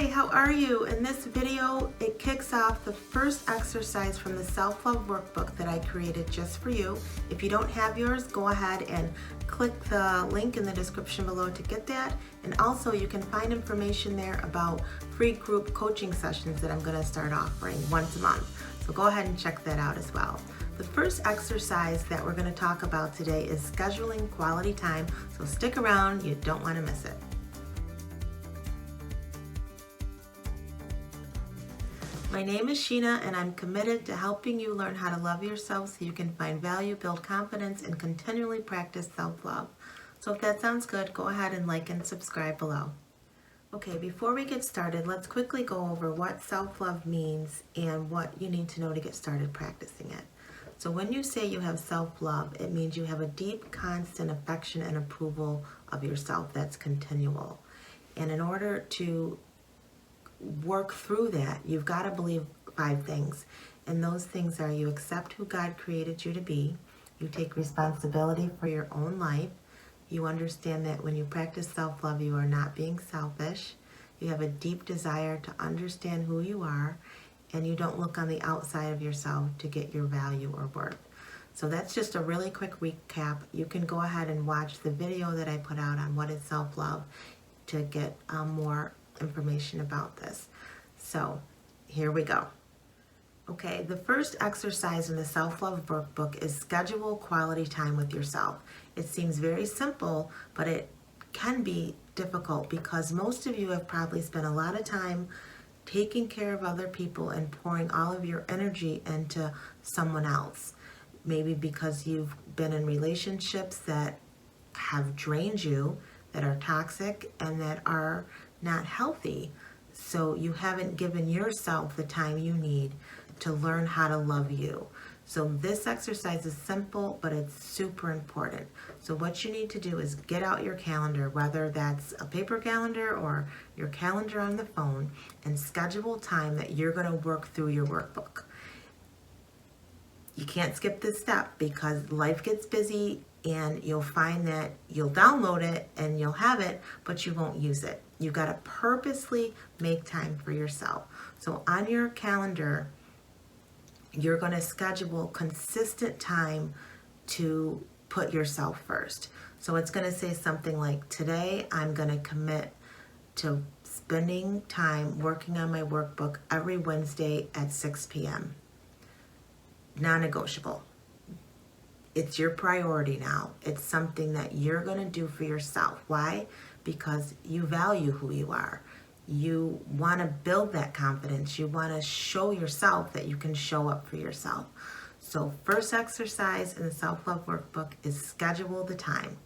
Hi, how are you? In this video, it kicks off the first exercise from the Self-Love Workbook that I created just for you. If you don't have yours, go ahead and click the link in the description below to get that. And also you can find information there about free group coaching sessions that I'm going to start offering once a month. So go ahead and check that out as well. The first exercise that we're going to talk about today is scheduling quality time. So stick around, you don't want to miss it. My name is Shena, and I'm committed to helping you learn how to love yourself so you can find value, build confidence, and continually practice self-love. So if that sounds good, go ahead and like and subscribe below. Okay, before we get started, let's quickly go over what self-love means and what you need to know to get started practicing it. So when you say you have self-love, it means you have a deep, constant affection and approval of yourself that's continual. And in order to work through that, you've got to believe 5 things. And those things are: you accept who God created you to be, you take responsibility for your own life, you understand that when you practice self-love, you are not being selfish, you have a deep desire to understand who you are, and you don't look on the outside of yourself to get your value or worth. So that's just a really quick recap. You can go ahead and watch the video that I put out on what is self-love to get more information about this. So here we go. Okay, the first exercise in the Self-Love Workbook is schedule quality time with yourself. It seems very simple, but it can be difficult because most of you have probably spent a lot of time taking care of other people and pouring all of your energy into someone else. Maybe because you've been in relationships that have drained you, that are toxic, and that are not healthy. So you haven't given yourself the time you need to learn how to love you. So this exercise is simple, but it's super important. So what you need to do is get out your calendar, whether that's a paper calendar or your calendar on the phone, and schedule time that you're going to work through your workbook. You can't skip this step because life gets busy, and you'll find that you'll download it and you'll have it, but you won't use it. You got to purposely make time for yourself. So on your calendar, you're going to schedule consistent time to put yourself first. So it's going to say something like, today I'm going to commit to spending time working on my workbook every Wednesday at 6 p.m. Non-negotiable. It's your priority now. It's something that you're going to do for yourself. Why? Because you value who you are. You want to build that confidence. You want to show yourself that you can show up for yourself. So first exercise in the Self-Love Workbook is schedule the time.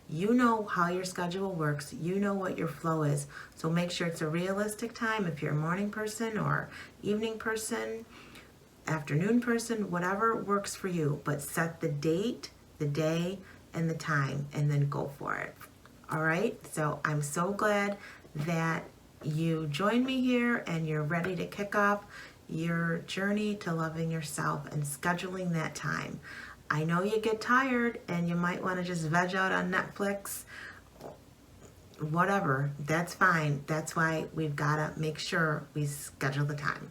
You know how your schedule works. You know what your flow is. So make sure it's a realistic time if you're a morning person or evening person, afternoon person, whatever works for you, but set the date, the day, and the time, and then go for it. All right, so I'm so glad that you joined me here and you're ready to kick off your journey to loving yourself and scheduling that time. I know you get tired and you might want to just veg out on Netflix, whatever, that's fine. That's why we've got to make sure we schedule the time.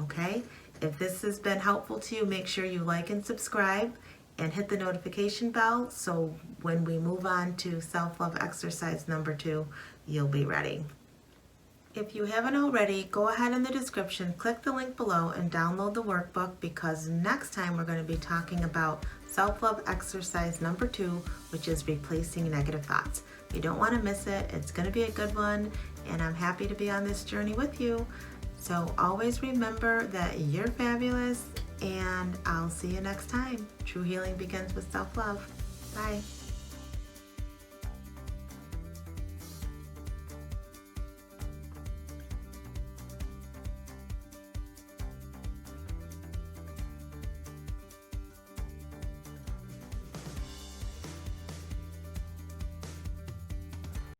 Okay? If this has been helpful to you, make sure you like and subscribe and hit the notification bell so when we move on to Self-Love Exercise number 2, you'll be ready. If you haven't already, go ahead in the description, click the link below and download the workbook, because next time we're going to be talking about Self-Love Exercise number 2, which is replacing negative thoughts. You don't want to miss it. It's going to be a good one, and I'm happy to be on this journey with you. So always remember that you're fabulous, and I'll see you next time. True healing begins with self-love. Bye.